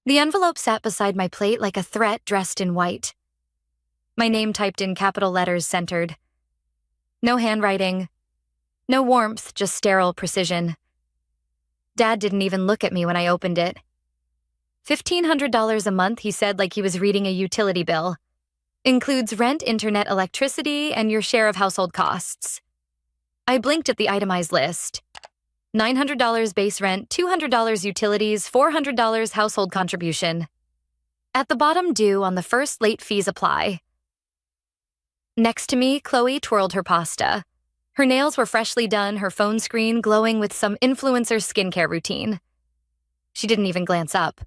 The envelope sat beside my plate like a threat dressed in white. My name typed in capital letters centered. No handwriting. No warmth, just sterile precision. Dad didn't even look at me when I opened it. $1,500 a month, he said like he was reading a utility bill. Includes rent, internet, electricity, and your share of household costs. I blinked at the itemized list. $900 base rent, $200 utilities, $400 household contribution. At the bottom, due on the first late fees apply. Next to me, Chloe twirled her pasta. Her nails were freshly done, her phone screen glowing with some influencer skincare routine. She didn't even glance up.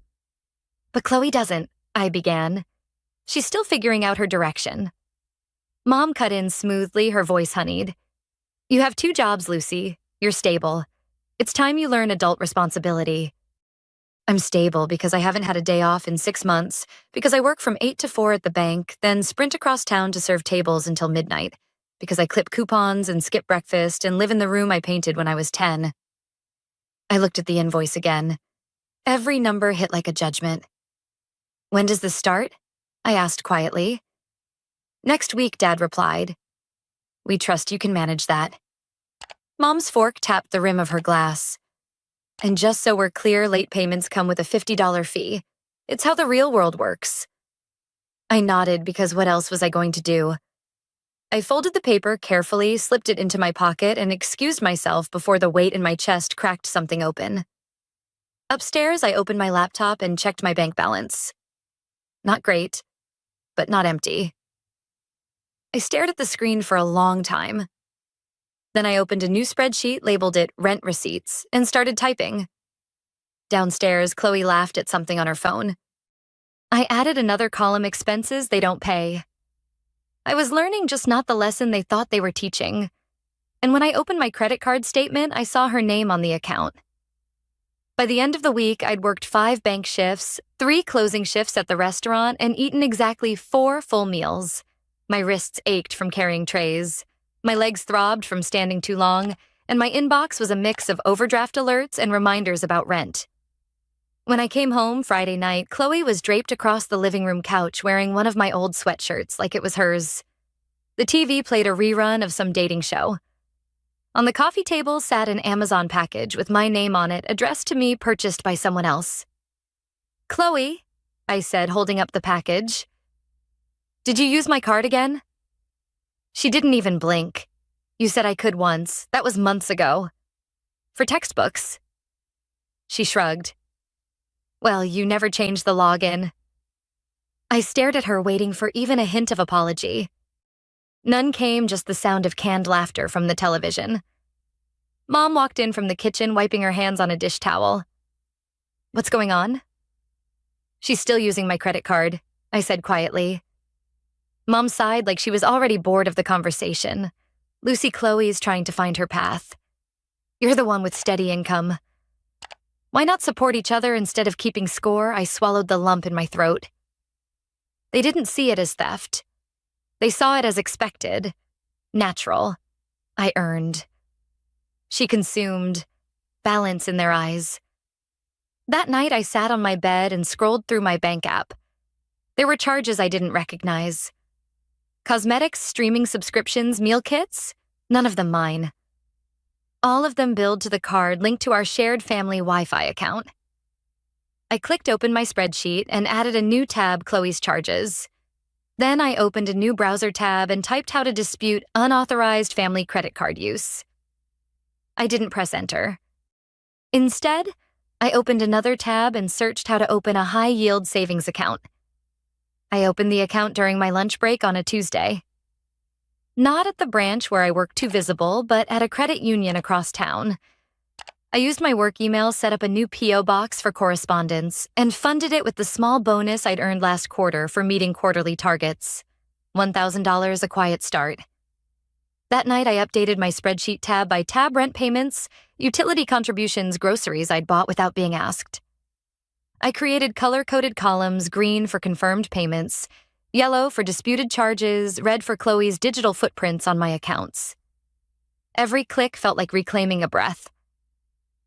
But Chloe doesn't, I began. She's still figuring out her direction. Mom cut in smoothly, her voice honeyed. You have 2 jobs, Lucy. You're stable. It's time you learn adult responsibility. I'm stable because I haven't had a day off in 6 months, because I work from 8 to 4 at the bank, then sprint across town to serve tables until midnight, because I clip coupons and skip breakfast and live in the room I painted when I was 10. I looked at the invoice again. Every number hit like a judgment. When does this start? I asked quietly. Next week, Dad replied. We trust you can manage that. Mom's fork tapped the rim of her glass. And just so we're clear, late payments come with a $50 fee. It's how the real world works. I nodded because what else was I going to do? I folded the paper carefully, slipped it into my pocket, and excused myself before the weight in my chest cracked something open. Upstairs, I opened my laptop and checked my bank balance. Not great, but not empty. I stared at the screen for a long time. Then I opened a new spreadsheet, labeled it Rent Receipts, and started typing. Downstairs, Chloe laughed at something on her phone. I added another column, expenses they don't pay. I was learning just not the lesson they thought they were teaching. And when I opened my credit card statement, I saw her name on the account. By the end of the week, I'd worked 5 bank shifts, 3 closing shifts at the restaurant, and eaten exactly 4 full meals. My wrists ached from carrying trays. My legs throbbed from standing too long, and my inbox was a mix of overdraft alerts and reminders about rent. When I came home Friday night, Chloe was draped across the living room couch wearing one of my old sweatshirts like it was hers. The TV played a rerun of some dating show. On the coffee table sat an Amazon package with my name on it, addressed to me, purchased by someone else. Chloe, I said, holding up the package. Did you use my card again? She didn't even blink. You said I could once. That was months ago. For textbooks. She shrugged. Well, you never changed the login. I stared at her, waiting for even a hint of apology. None came, just the sound of canned laughter from the television. Mom walked in from the kitchen, wiping her hands on a dish towel. What's going on? She's still using my credit card, I said quietly. Mom sighed like she was already bored of the conversation. Lucy, Chloe's trying to find her path. You're the one with steady income. Why not support each other instead of keeping score? I swallowed the lump in my throat. They didn't see it as theft. They saw it as expected, natural. I earned. She consumed, balance in their eyes. That night, I sat on my bed and scrolled through my bank app. There were charges I didn't recognize. Cosmetics, streaming subscriptions, meal kits, none of them mine. All of them billed to the card linked to our shared family Wi-Fi account. I clicked open my spreadsheet and added a new tab, Chloe's charges. Then I opened a new browser tab and typed how to dispute unauthorized family credit card use. I didn't press enter. Instead, I opened another tab and searched how to open a high-yield savings account. I opened the account during my lunch break on a Tuesday. Not at the branch where I work too visible, but at a credit union across town. I used my work email, set up a new P.O. box for correspondence, and funded it with the small bonus I'd earned last quarter for meeting quarterly targets. $1,000 a quiet start. That night, I updated my spreadsheet tab by tab, rent payments, utility contributions, groceries I'd bought without being asked. I created color-coded columns, green for confirmed payments, yellow for disputed charges, red for Chloe's digital footprints on my accounts. Every click felt like reclaiming a breath.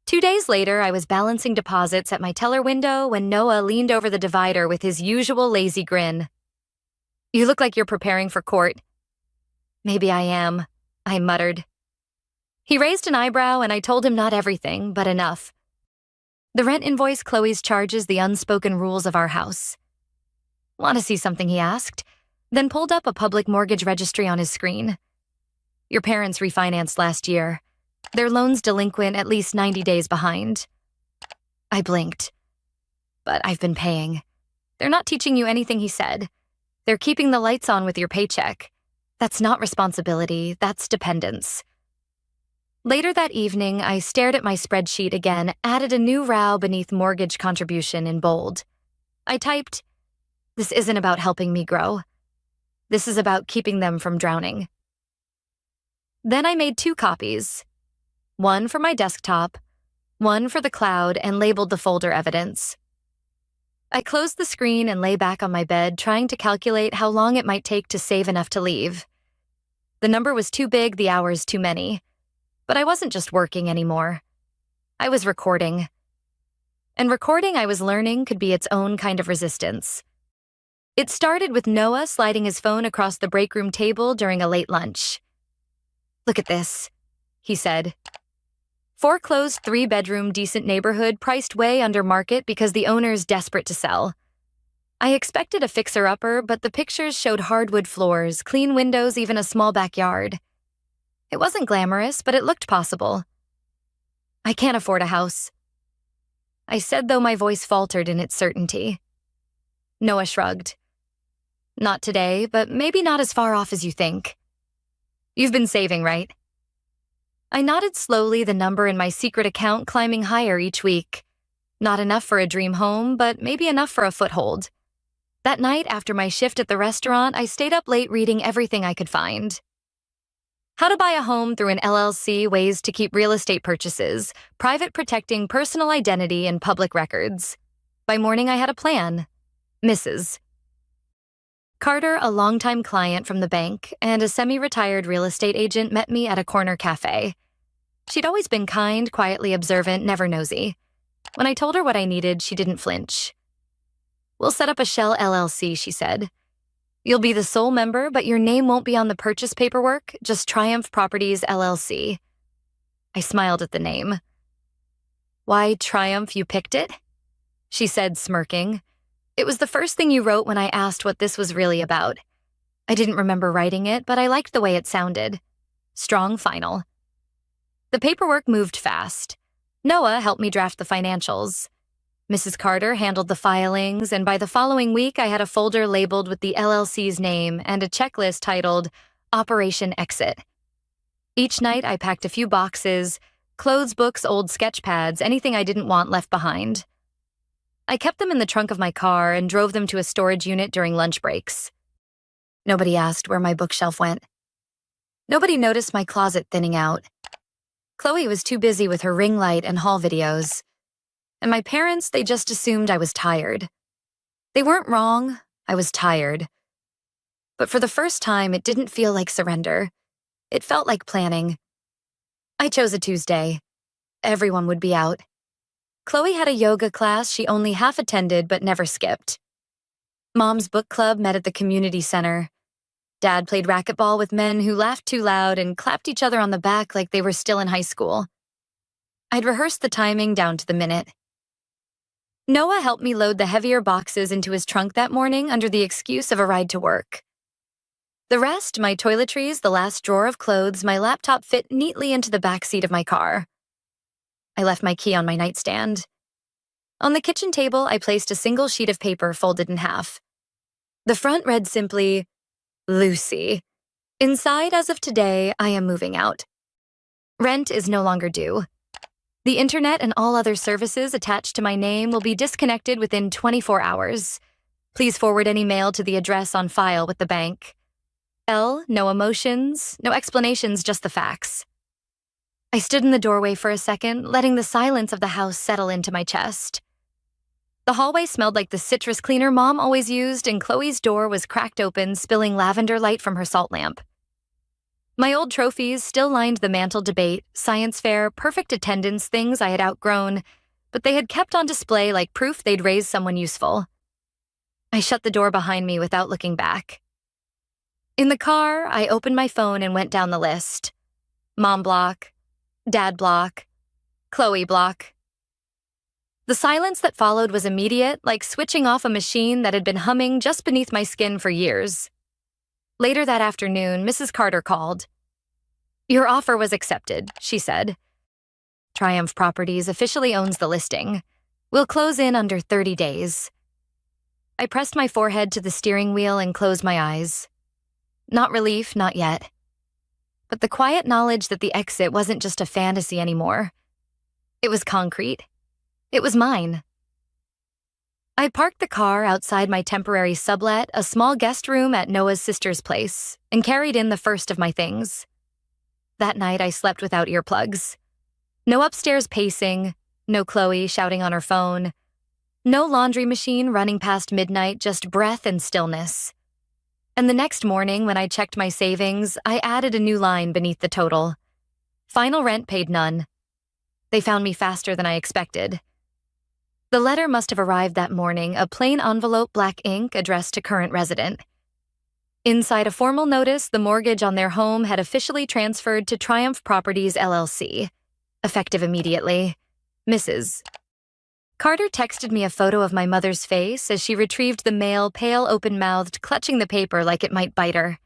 2 days later, I was balancing deposits at my teller window when Noah leaned over the divider with his usual lazy grin. "You look like you're preparing for court." "Maybe I am," I muttered. He raised an eyebrow and I told him not everything, but enough. "The rent invoice Chloe's charges the unspoken rules of our house." "Want to see something?" he asked, then pulled up a public mortgage registry on his screen. "Your parents refinanced last year. Their loan's delinquent at least 90 days behind." I blinked. "But I've been paying." "They're not teaching you anything," he said. "They're keeping the lights on with your paycheck. That's not responsibility, that's dependence." Later that evening, I stared at my spreadsheet again, added a new row beneath mortgage contribution in bold. I typed, "This isn't about helping me grow. This is about keeping them from drowning." Then I made 2 copies. One for my desktop, one for the cloud, and labeled the folder evidence. I closed the screen and lay back on my bed, trying to calculate how long it might take to save enough to leave. The number was too big, the hours too many. But I wasn't just working anymore. I was recording. And recording, I was learning, could be its own kind of resistance. It started with Noah sliding his phone across the break room table during a late lunch. "Look at this," he said. Foreclosed 3-bedroom decent neighborhood priced way under market because the owner's desperate to sell. I expected a fixer-upper, but the pictures showed hardwood floors, clean windows, even a small backyard. It wasn't glamorous, but it looked possible. "I can't afford a house," I said, though my voice faltered in its certainty. Noah shrugged. "Not today, but maybe not as far off as you think. You've been saving, right?" I nodded slowly, the number in my secret account climbing higher each week. Not enough for a dream home, but maybe enough for a foothold. That night, after my shift at the restaurant, I stayed up late reading everything I could find. How to buy a home through an LLC, ways to keep real estate purchases, private protecting personal identity and public records. By morning, I had a plan. Mrs. Carter, a longtime client from the bank, and a semi-retired real estate agent met me at a corner cafe. She'd always been kind, quietly observant, never nosy. When I told her what I needed, she didn't flinch. "We'll set up a shell LLC," she said. "You'll be the sole member, but your name won't be on the purchase paperwork, just Triumph Properties LLC." I smiled at the name. "Why Triumph, you picked it?" she said, smirking. "It was the first thing you wrote when I asked what this was really about. I didn't remember writing it, but I liked the way it sounded. Strong final." The paperwork moved fast. Noah helped me draft the financials. Mrs. Carter handled the filings, and by the following week, I had a folder labeled with the LLC's name and a checklist titled Operation Exit. Each night, I packed a few boxes, clothes, books, old sketch pads, anything I didn't want left behind. I kept them in the trunk of my car and drove them to a storage unit during lunch breaks. Nobody asked where my bookshelf went. Nobody noticed my closet thinning out. Chloe was too busy with her ring light and haul videos. And my parents, they just assumed I was tired. They weren't wrong, I was tired. But for the first time, it didn't feel like surrender. It felt like planning. I chose a Tuesday. Everyone would be out. Chloe had a yoga class she only half attended but never skipped. Mom's book club met at the community center. Dad played racquetball with men who laughed too loud and clapped each other on the back like they were still in high school. I'd rehearsed the timing down to the minute. Noah helped me load the heavier boxes into his trunk that morning under the excuse of a ride to work. The rest, my toiletries, the last drawer of clothes, my laptop fit neatly into the back seat of my car. I left my key on my nightstand. On the kitchen table, I placed a single sheet of paper folded in half. The front read simply, Lucy. Inside, as of today, I am moving out. Rent is no longer due. The internet and all other services attached to my name will be disconnected within 24 hours. Please forward any mail to the address on file with the bank. L, no emotions, no explanations, just the facts. I stood in the doorway for a second, letting the silence of the house settle into my chest. The hallway smelled like the citrus cleaner Mom always used, and Chloe's door was cracked open, spilling lavender light from her salt lamp. My old trophies still lined the mantel debate, science fair, perfect attendance, things I had outgrown, but they had kept on display like proof they'd raised someone useful. I shut the door behind me without looking back. In the car, I opened my phone and went down the list. Mom block, dad block, Chloe block. The silence that followed was immediate, like switching off a machine that had been humming just beneath my skin for years. Later that afternoon, Mrs. Carter called. "Your offer was accepted," she said. "Triumph Properties officially owns the listing. We'll close in under 30 days. I pressed my forehead to the steering wheel and closed my eyes. Not relief, not yet. But the quiet knowledge that the exit wasn't just a fantasy anymore. It was concrete. It was mine. I parked the car outside my temporary sublet, a small guest room at Noah's sister's place, and carried in the first of my things. That night, I slept without earplugs. No upstairs pacing, no Chloe shouting on her phone, no laundry machine running past midnight, just breath and stillness. And the next morning, when I checked my savings, I added a new line beneath the total. Final rent paid none. They found me faster than I expected. The letter must have arrived that morning, a plain envelope, black ink, addressed to current resident. Inside a formal notice, the mortgage on their home had officially transferred to Triumph Properties, LLC. Effective immediately. Mrs. Carter texted me a photo of my mother's face as she retrieved the mail, pale, open-mouthed, clutching the paper like it might bite her.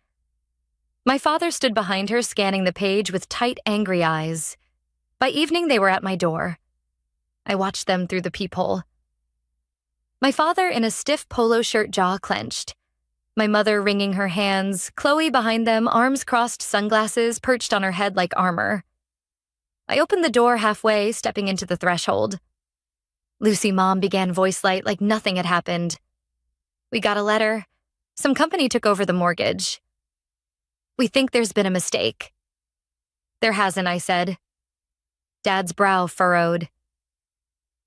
My father stood behind her, scanning the page with tight, angry eyes. By evening, they were at my door. I watched them through the peephole. My father in a stiff polo shirt, jaw clenched. My mother wringing her hands, Chloe behind them, arms crossed, sunglasses perched on her head like armor. I opened the door halfway, stepping into the threshold. Lucy, Mom began voice light like nothing had happened. "We got a letter. Some company took over the mortgage. We think there's been a mistake." "There hasn't," I said. Dad's brow furrowed.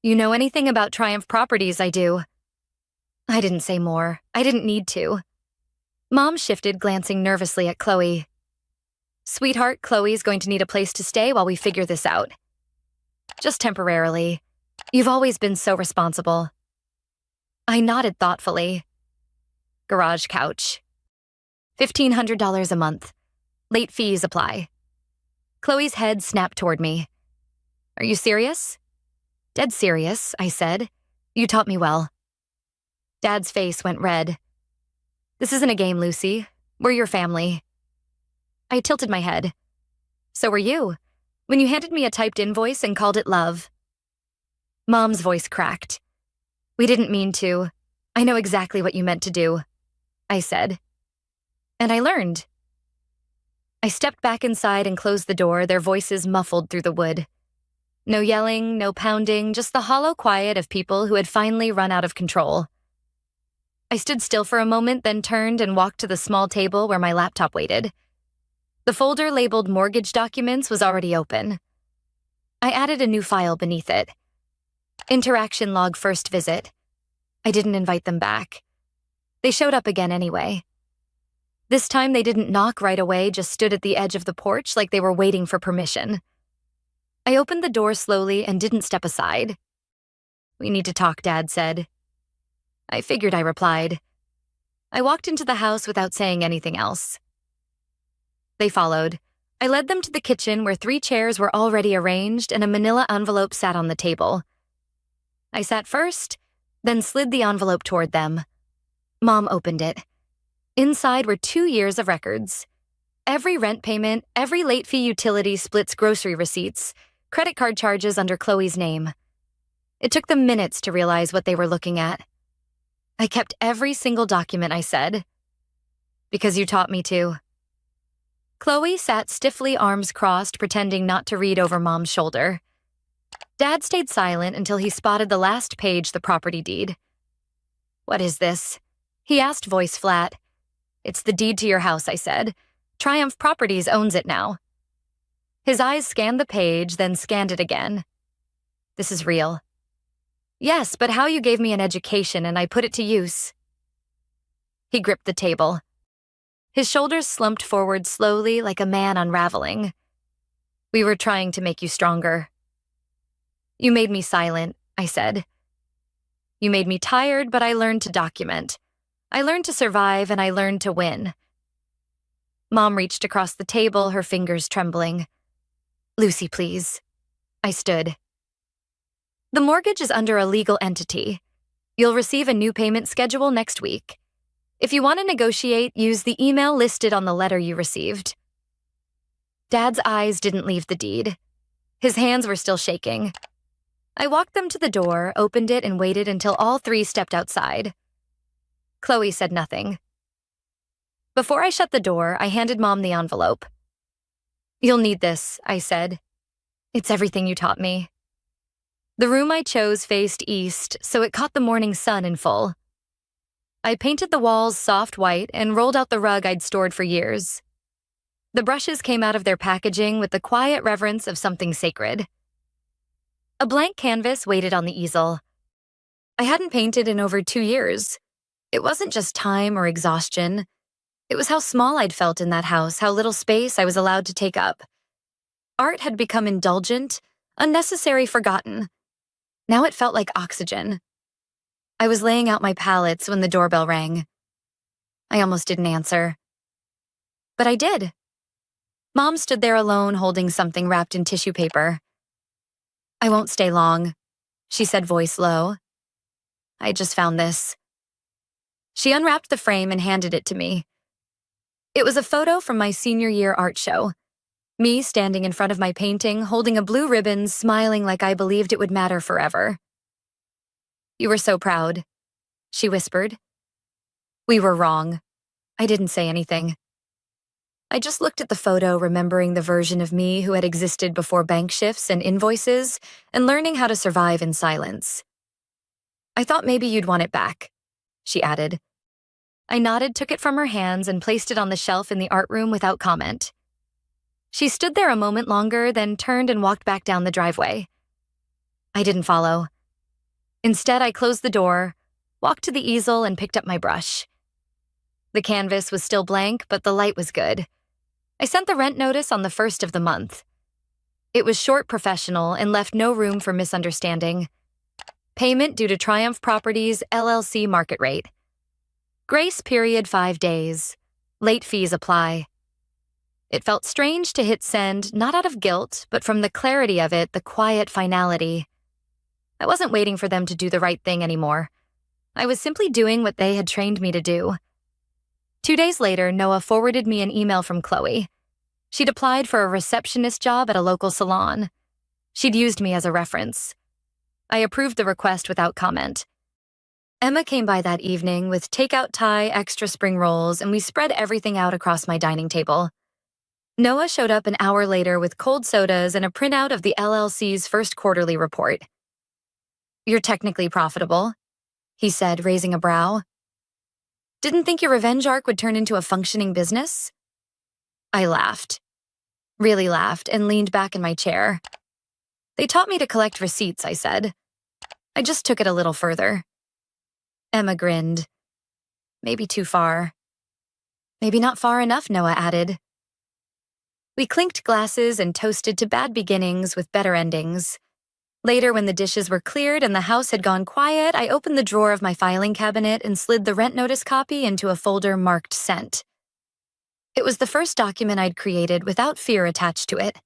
"You know anything about Triumph Properties?" "I do." I didn't say more. I didn't need to. Mom shifted, glancing nervously at Chloe. "Sweetheart, Chloe's going to need a place to stay while we figure this out. Just temporarily. You've always been so responsible." I nodded thoughtfully. "Garage couch. $1,500 a month. Late fees apply." Chloe's head snapped toward me. "Are you serious?" "Dead serious," I said. "You taught me well." Dad's face went red. "This isn't a game, Lucy. We're your family." I tilted my head. "So were you, when you handed me a typed invoice and called it love." Mom's voice cracked. "We didn't mean to. I know exactly what you meant to do," I said. "And I learned." I stepped back inside and closed the door, their voices muffled through the wood. No yelling, no pounding, just the hollow quiet of people who had finally run out of control. I stood still for a moment, then turned and walked to the small table where my laptop waited. The folder labeled mortgage documents was already open. I added a new file beneath it. Interaction log, first visit. I didn't invite them back. They showed up again anyway. This time they didn't knock right away, just stood at the edge of the porch like they were waiting for permission. I opened the door slowly and didn't step aside. "We need to talk," Dad said. I figured, I replied. I walked into the house without saying anything else. They followed. I led them to the kitchen where 3 chairs were already arranged and a manila envelope sat on the table. I sat first, then slid the envelope toward them. Mom opened it. Inside were 2 years of records. Every rent payment, every late fee utility splits, grocery receipts, credit card charges under Chloe's name. It took them minutes to realize what they were looking at. "I kept every single document," I said. "Because you taught me to." Chloe sat stiffly, arms crossed, pretending not to read over Mom's shoulder. Dad stayed silent until he spotted the last page, the property deed. "What is this?" he asked, voice flat. "It's the deed to your house," I said. "Triumph Properties owns it now." His eyes scanned the page, then scanned it again. "This is real." "Yes, but how you gave me an education and I put it to use." He gripped the table. His shoulders slumped forward slowly like a man unraveling. "We were trying to make you stronger." "You made me silent," I said. "You made me tired, but I learned to document. I learned to survive, and I learned to win." Mom reached across the table, her fingers trembling. "Lucy, please." I stood. "The mortgage is under a legal entity. You'll receive a new payment schedule next week. If you want to negotiate, use the email listed on the letter you received." Dad's eyes didn't leave the deed. His hands were still shaking. I walked them to the door, opened it, and waited until all three stepped outside. Chloe said nothing. Before I shut the door, I handed Mom the envelope. "You'll need this," I said. "It's everything you taught me." The room I chose faced east, so it caught the morning sun in full. I painted the walls soft white and rolled out the rug I'd stored for years. The brushes came out of their packaging with the quiet reverence of something sacred. A blank canvas waited on the easel. I hadn't painted in over 2 years. It wasn't just time or exhaustion. It was how small I'd felt in that house, how little space I was allowed to take up. Art had become indulgent, unnecessary, forgotten. Now it felt like oxygen. I was laying out my palettes when the doorbell rang. I almost didn't answer. But I did. Mom stood there alone, holding something wrapped in tissue paper. "I won't stay long," she said, voice low. "I just found this." She unwrapped the frame and handed it to me. It was a photo from my senior year art show. Me standing in front of my painting, holding a blue ribbon, smiling like I believed it would matter forever. "You were so proud," she whispered. "We were wrong." I didn't say anything. I just looked at the photo, remembering the version of me who had existed before bank shifts and invoices, and learning how to survive in silence. "I thought maybe you'd want it back," she added. I nodded, took it from her hands, and placed it on the shelf in the art room without comment. She stood there a moment longer, then turned and walked back down the driveway. I didn't follow. Instead, I closed the door, walked to the easel, and picked up my brush. The canvas was still blank, but the light was good. I sent the rent notice on the 1st of the month. It was short, professional, and left no room for misunderstanding. Payment due to Triumph Properties, LLC market rate. Grace period 5 days. Late fees apply. It felt strange to hit send, not out of guilt, but from the clarity of it, the quiet finality. I wasn't waiting for them to do the right thing anymore. I was simply doing what they had trained me to do. 2 days later, Noah forwarded me an email from Chloe. She'd applied for a receptionist job at a local salon. She'd used me as a reference. I approved the request without comment. Emma came by that evening with takeout Thai extra spring rolls, and we spread everything out across my dining table. Noah showed up an hour later with cold sodas and a printout of the LLC's first quarterly report. "You're technically profitable," he said, raising a brow. "Didn't think your revenge arc would turn into a functioning business?" I laughed. Really laughed, and leaned back in my chair. "They taught me to collect receipts," I said. "I just took it a little further." Emma grinned. "Maybe too far." "Maybe not far enough," Noah added. We clinked glasses and toasted to bad beginnings with better endings. Later, when the dishes were cleared and the house had gone quiet, I opened the drawer of my filing cabinet and slid the rent notice copy into a folder marked sent. It was the first document I'd created without fear attached to it.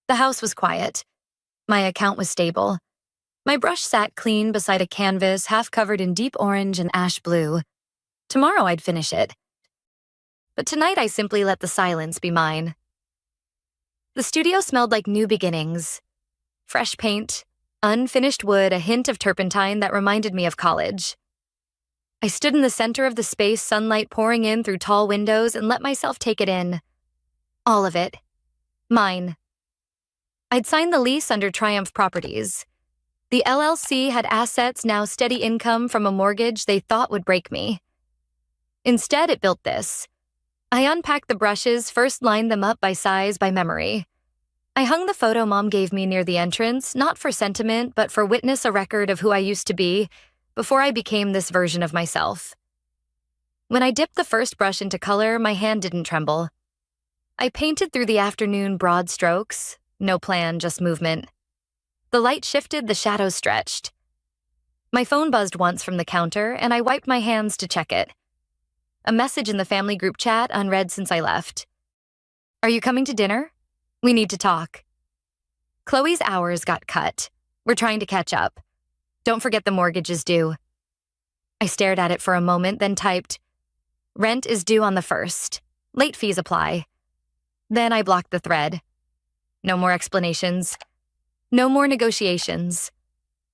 The house was quiet. My account was stable. My brush sat clean beside a canvas half covered in deep orange and ash blue. Tomorrow I'd finish it. But tonight I simply let the silence be mine. The studio smelled like new beginnings. Fresh paint, unfinished wood, a hint of turpentine that reminded me of college. I stood in the center of the space, sunlight pouring in through tall windows, and let myself take it in. All of it. Mine. I'd signed the lease under Triumph Properties. The LLC had assets, now steady income from a mortgage they thought would break me. Instead, it built this. I unpacked the brushes, first lined them up by size, by memory. I hung the photo Mom gave me near the entrance, not for sentiment, but for witness a record of who I used to be before I became this version of myself. When I dipped the first brush into color, my hand didn't tremble. I painted through the afternoon broad strokes, no plan, just movement. The light shifted, the shadows stretched. My phone buzzed once from the counter, and I wiped my hands to check it. A message in the family group chat, unread since I left. Are you coming to dinner? We need to talk. Chloe's hours got cut. We're trying to catch up. Don't forget the mortgage is due. I stared at it for a moment, then typed, Rent is due on the 1st. Late fees apply. Then I blocked the thread. No more explanations. No more negotiations.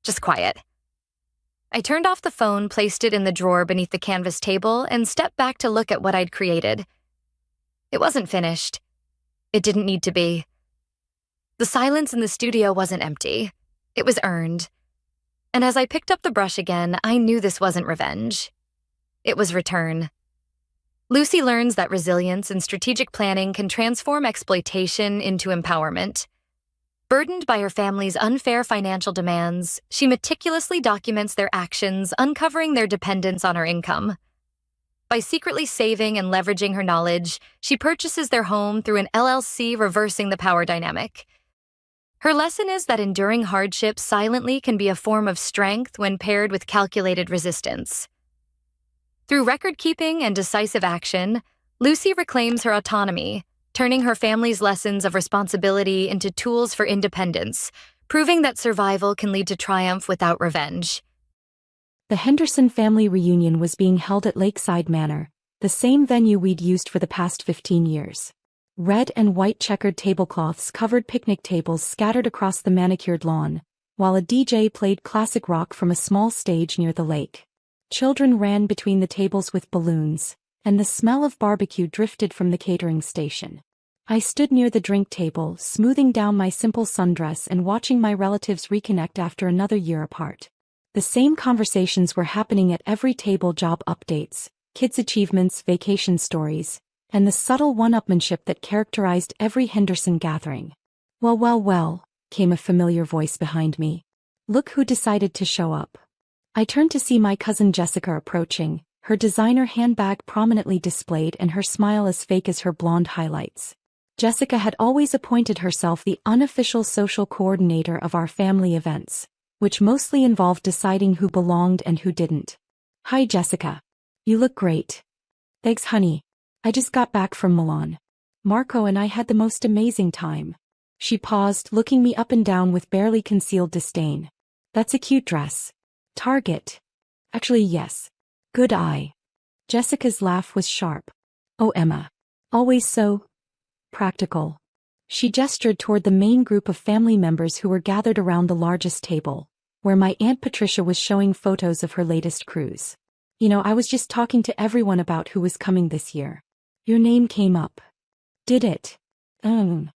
Just quiet. I turned off the phone, placed it in the drawer beneath the canvas table, and stepped back to look at what I'd created. It wasn't finished. It didn't need to be. The silence in the studio wasn't empty. It was earned. And as I picked up the brush again, I knew this wasn't revenge. It was return. Lucy learns that resilience and strategic planning can transform exploitation into empowerment. Burdened by her family's unfair financial demands, she meticulously documents their actions, uncovering their dependence on her income. By secretly saving and leveraging her knowledge, she purchases their home through an LLC, reversing the power dynamic. Her lesson is that enduring hardship silently can be a form of strength when paired with calculated resistance. Through record-keeping and decisive action, Lucy reclaims her autonomy, turning her family's lessons of responsibility into tools for independence, proving that survival can lead to triumph without revenge. The Henderson family reunion was being held at Lakeside Manor, the same venue we'd used for the past 15 years. Red and white checkered tablecloths covered picnic tables scattered across the manicured lawn, while a DJ played classic rock from a small stage near the lake. Children ran between the tables with balloons, and the smell of barbecue drifted from the catering station. I stood near the drink table, smoothing down my simple sundress and watching my relatives reconnect after another year apart. The same conversations were happening at every table: job updates, kids' achievements, vacation stories, and the subtle one-upmanship that characterized every Henderson gathering. Well, came a familiar voice behind me. Look who decided to show up. I turned to see my cousin Jessica approaching, her designer handbag prominently displayed and her smile as fake as her blonde highlights. Jessica had always appointed herself the unofficial social coordinator of our family events, which mostly involved deciding who belonged and who didn't. Hi Jessica. You look great. Thanks honey. I just got back from Milan. Marco and I had the most amazing time. She paused, looking me up and down with barely concealed disdain. That's a cute dress. Target. Actually yes. Good eye. Jessica's laugh was sharp. Oh Emma. Always so practical. She gestured toward the main group of family members who were gathered around the largest table, where my Aunt Patricia was showing photos of her latest cruise. I was just talking to everyone about who was coming this year. Your name came up. Did it? And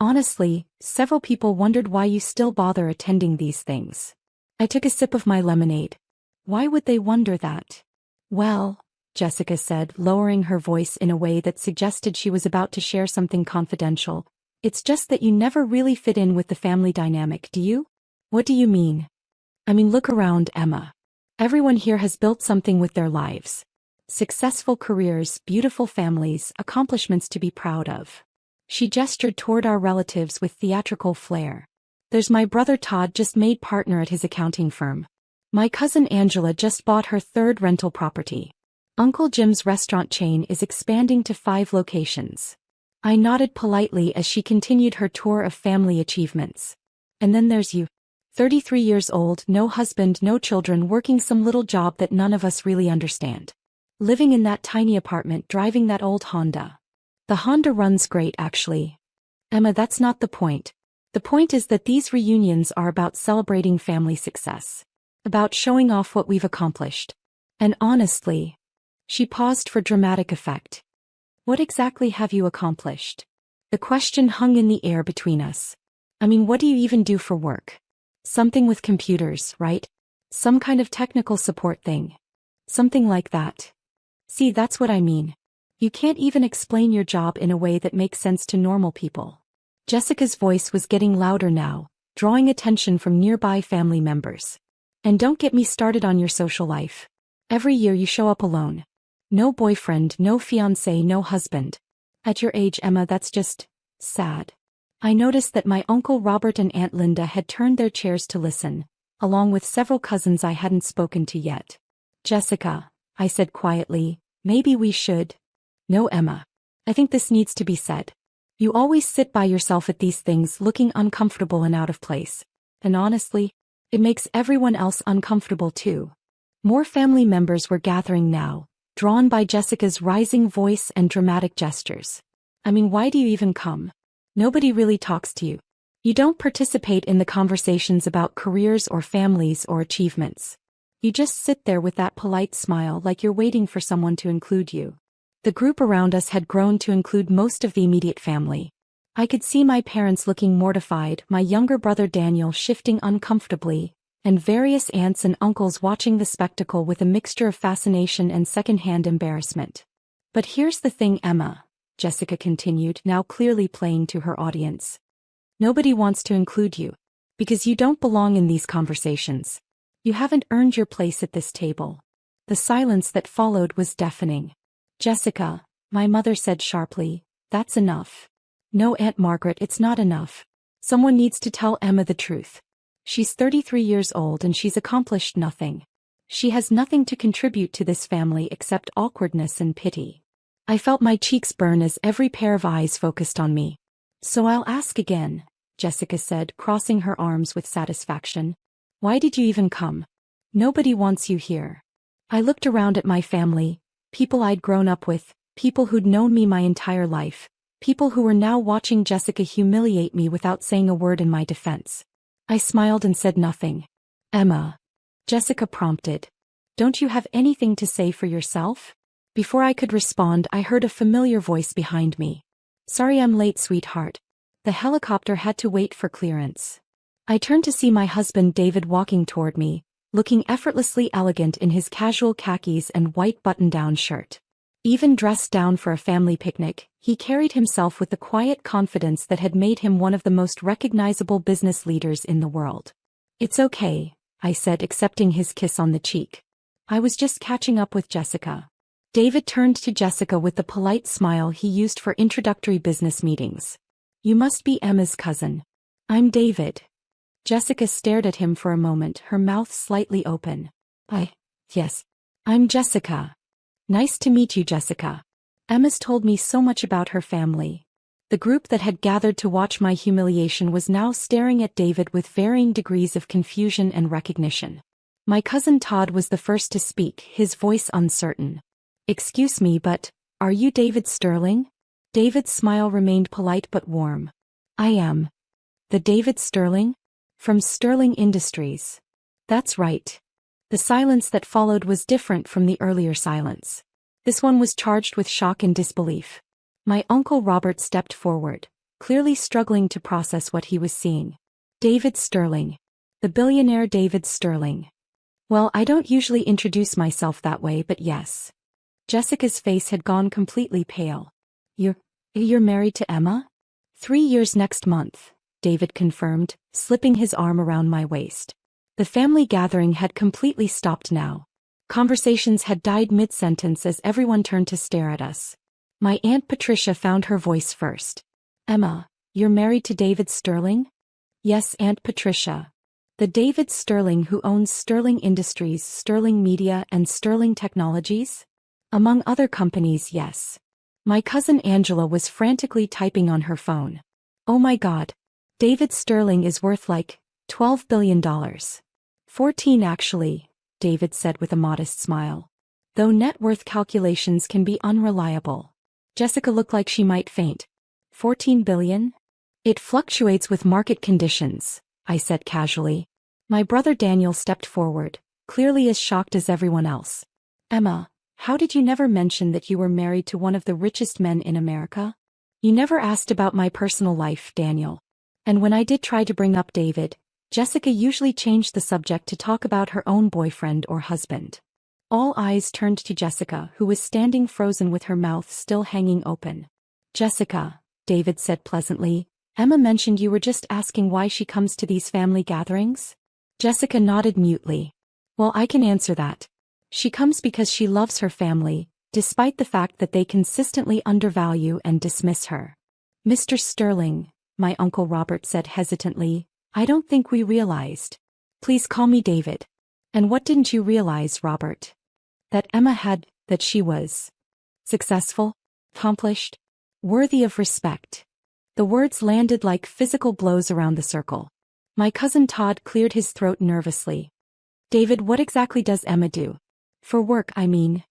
honestly, several people wondered why you still bother attending these things. I took a sip of my lemonade. Why would they wonder that? Well, Jessica said, lowering her voice in a way that suggested she was about to share something confidential. It's just that you never really fit in with the family dynamic, do you? What do you mean? Look around, Emma. Everyone here has built something with their lives. Successful careers, beautiful families, accomplishments to be proud of. She gestured toward our relatives with theatrical flair. There's my brother Todd, just made partner at his accounting firm. My cousin Angela just bought her 3rd rental property. Uncle Jim's restaurant chain is expanding to 5 locations. I nodded politely as she continued her tour of family achievements. And then there's you. 33 years old, no husband, no children, working some little job that none of us really understand. Living in that tiny apartment, driving that old Honda. The Honda runs great actually. Emma, that's not the point. The point is that these reunions are about celebrating family success. About showing off what we've accomplished. And honestly, she paused for dramatic effect. What exactly have you accomplished? The question hung in the air between us. What do you even do for work? Something with computers, right? Some kind of technical support thing. Something like that. See, that's what I mean. You can't even explain your job in a way that makes sense to normal people. Jessica's voice was getting louder now, drawing attention from nearby family members. And don't get me started on your social life. Every year you show up alone. No boyfriend, no fiancé, no husband. At your age, Emma, that's just sad. I noticed that my Uncle Robert and Aunt Linda had turned their chairs to listen, along with several cousins I hadn't spoken to yet. Jessica, I said quietly, maybe we should. No, Emma. I think this needs to be said. You always sit by yourself at these things looking uncomfortable and out of place. And honestly, it makes everyone else uncomfortable too. More family members were gathering now, drawn by Jessica's rising voice and dramatic gestures. I mean, why do you even come? Nobody really talks to you. You don't participate in the conversations about careers or families or achievements. You just sit there with that polite smile like you're waiting for someone to include you. The group around us had grown to include most of the immediate family. I could see my parents looking mortified, my younger brother Daniel shifting uncomfortably, and various aunts and uncles watching the spectacle with a mixture of fascination and second-hand embarrassment. But here's the thing, Emma, Jessica continued, now clearly playing to her audience. Nobody wants to include you. Because you don't belong in these conversations. You haven't earned your place at this table. The silence that followed was deafening. Jessica, my mother said sharply, that's enough. No, Aunt Margaret, it's not enough. Someone needs to tell Emma the truth. She's 33 years old and she's accomplished nothing. She has nothing to contribute to this family except awkwardness and pity. I felt my cheeks burn as every pair of eyes focused on me. So I'll ask again, Jessica said, crossing her arms with satisfaction. Why did you even come? Nobody wants you here. I looked around at my family, people I'd grown up with, people who'd known me my entire life, people who were now watching Jessica humiliate me without saying a word in my defense. I smiled and said nothing. Emma, Jessica prompted. Don't you have anything to say for yourself? Before I could respond, I heard a familiar voice behind me. Sorry I'm late, sweetheart. The helicopter had to wait for clearance. I turned to see my husband David walking toward me, looking effortlessly elegant in his casual khakis and white button-down shirt. Even dressed down for a family picnic, he carried himself with the quiet confidence that had made him one of the most recognizable business leaders in the world. It's okay, I said, accepting his kiss on the cheek. I was just catching up with Jessica. David turned to Jessica with the polite smile he used for introductory business meetings. You must be Emma's cousin. I'm David. Jessica stared at him for a moment, her mouth slightly open. Yes. I'm Jessica. Nice to meet you, Jessica. Emma's told me so much about her family. The group that had gathered to watch my humiliation was now staring at David with varying degrees of confusion and recognition. My cousin Todd was the first to speak, his voice uncertain. Excuse me, but, are you David Sterling? David's smile remained polite but warm. I am. The David Sterling? From Sterling Industries. That's right. The silence that followed was different from the earlier silence. This one was charged with shock and disbelief. My Uncle Robert stepped forward, clearly struggling to process what he was seeing. David Sterling. The billionaire David Sterling. Well, I don't usually introduce myself that way, but yes. Jessica's face had gone completely pale. You're married to Emma? 3 years next month, David confirmed, slipping his arm around my waist. The family gathering had completely stopped now. Conversations had died mid-sentence as everyone turned to stare at us. My Aunt Patricia found her voice first. Emma, you're married to David Sterling? Yes, Aunt Patricia. The David Sterling who owns Sterling Industries, Sterling Media, and Sterling Technologies? Among other companies, yes. My cousin Angela was frantically typing on her phone. Oh my God. David Sterling is worth like $12 billion. 14 actually, David said with a modest smile. Though net worth calculations can be unreliable. Jessica looked like she might faint. 14 billion? It fluctuates with market conditions, I said casually. My brother Daniel stepped forward, clearly as shocked as everyone else. Emma, how did you never mention that you were married to one of the richest men in America? You never asked about my personal life, Daniel. And when I did try to bring up David, Jessica usually changed the subject to talk about her own boyfriend or husband. All eyes turned to Jessica, who was standing frozen with her mouth still hanging open. Jessica, David said pleasantly, Emma mentioned you were just asking why she comes to these family gatherings? Jessica nodded mutely. Well, I can answer that. She comes because she loves her family, despite the fact that they consistently undervalue and dismiss her. Mr. Sterling, my Uncle Robert said hesitantly, I don't think we realized. Please call me David. And what didn't you realize, Robert? That that she was successful, accomplished, worthy of respect. The words landed like physical blows around the circle. My cousin Todd cleared his throat nervously. David, what exactly does Emma do? For work, I mean.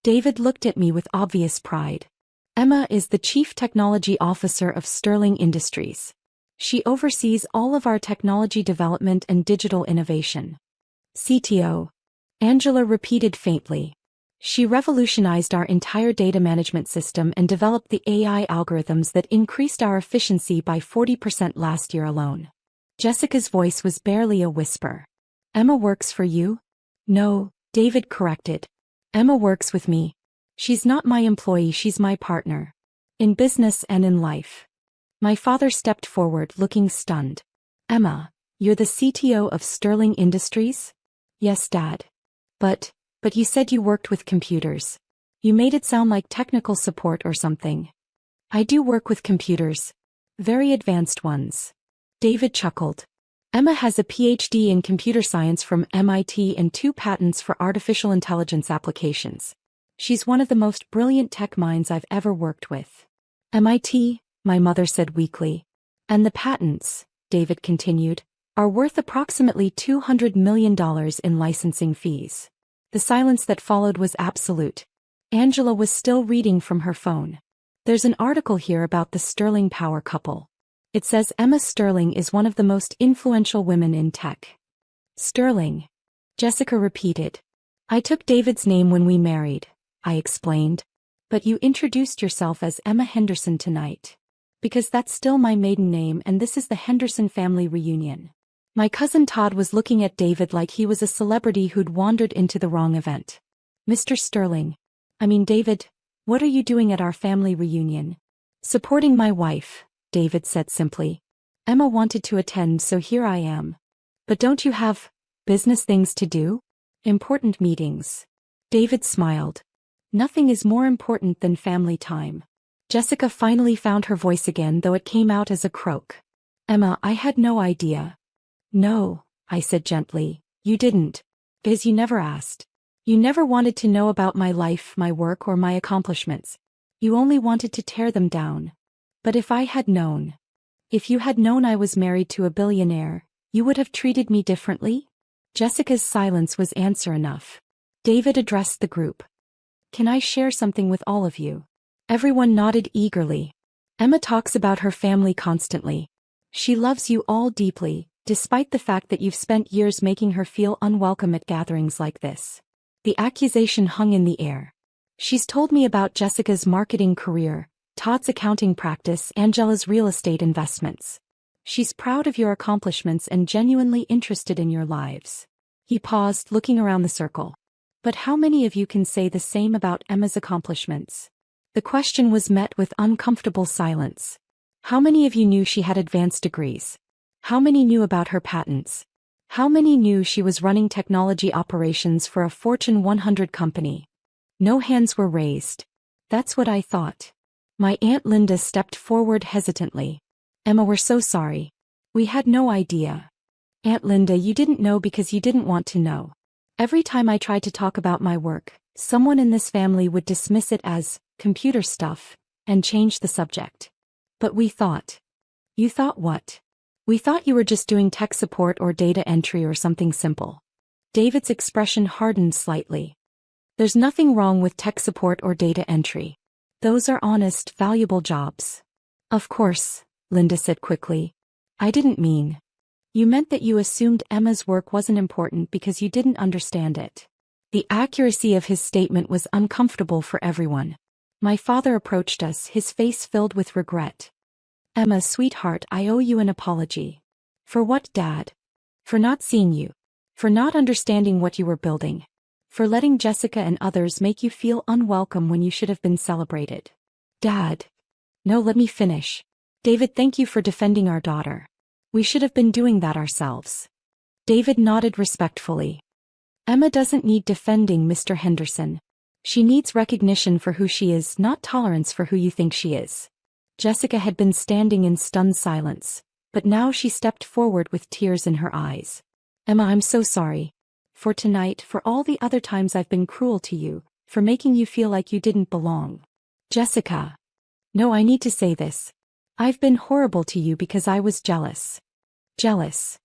David looked at me with obvious pride. Emma is the Chief Technology Officer of Sterling Industries. She oversees all of our technology development and digital innovation. CTO. Angela repeated faintly. She revolutionized our entire data management system and developed the AI algorithms that increased our efficiency by 40% last year alone. Jessica's voice was barely a whisper. Emma works for you? No, David corrected. Emma works with me. She's not my employee, she's my partner. In business and in life. My father stepped forward, looking stunned. Emma, you're the CTO of Sterling Industries? Yes, Dad. But you said you worked with computers. You made it sound like technical support or something. I do work with computers. Very advanced ones. David chuckled. Emma has a PhD in computer science from MIT and 2 patents for artificial intelligence applications. She's one of the most brilliant tech minds I've ever worked with. MIT, my mother said weakly. And the patents, David continued, are worth approximately $200 million in licensing fees. The silence that followed was absolute. Angela was still reading from her phone. There's an article here about the Sterling power couple. It says Emma Sterling is one of the most influential women in tech. Sterling. Jessica repeated. I took David's name when we married, I explained. But you introduced yourself as Emma Henderson tonight. Because that's still my maiden name and this is the Henderson family reunion. My cousin Todd was looking at David like he was a celebrity who'd wandered into the wrong event. Mr. Sterling. David, what are you doing at our family reunion? Supporting my wife, David said simply. Emma wanted to attend, so here I am. But don't you have business things to do? Important meetings. David smiled. Nothing is more important than family time. Jessica finally found her voice again, though it came out as a croak. Emma, I had no idea. No, I said gently, you didn't. Because you never asked. You never wanted to know about my life, my work, or my accomplishments. You only wanted to tear them down. But if I had known. If you had known I was married to a billionaire, you would have treated me differently? Jessica's silence was answer enough. David addressed the group. Can I share something with all of you? Everyone nodded eagerly. Emma talks about her family constantly. She loves you all deeply, despite the fact that you've spent years making her feel unwelcome at gatherings like this. The accusation hung in the air. She's told me about Jessica's marketing career, Todd's accounting practice, Angela's real estate investments. She's proud of your accomplishments and genuinely interested in your lives. He paused, looking around the circle. But how many of you can say the same about Emma's accomplishments? The question was met with uncomfortable silence. How many of you knew she had advanced degrees? How many knew about her patents? How many knew she was running technology operations for a Fortune 100 company? No hands were raised. That's what I thought. My Aunt Linda stepped forward hesitantly. Emma, we're so sorry. We had no idea. Aunt Linda, you didn't know because you didn't want to know. Every time I tried to talk about my work, someone in this family would dismiss it as computer stuff and change the subject. But we thought. You thought what? We thought you were just doing tech support or data entry or something simple. David's expression hardened slightly. There's nothing wrong with tech support or data entry. Those are honest, valuable jobs. Of course, Linda said quickly. I didn't mean. You meant that you assumed Emma's work wasn't important because you didn't understand it. The accuracy of his statement was uncomfortable for everyone. My father approached us, his face filled with regret. Emma, sweetheart, I owe you an apology. For what, Dad? For not seeing you. For not understanding what you were building. For letting Jessica and others make you feel unwelcome when you should have been celebrated. Dad. No, let me finish. David, thank you for defending our daughter. We should have been doing that ourselves. David nodded respectfully. Emma doesn't need defending, Mr. Henderson. She needs recognition for who she is, not tolerance for who you think she is. Jessica had been standing in stunned silence, but now she stepped forward with tears in her eyes. Emma, I'm so sorry. For tonight, for all the other times I've been cruel to you, for making you feel like you didn't belong. Jessica. No, I need to say this. I've been horrible to you because I was jealous. Jealous.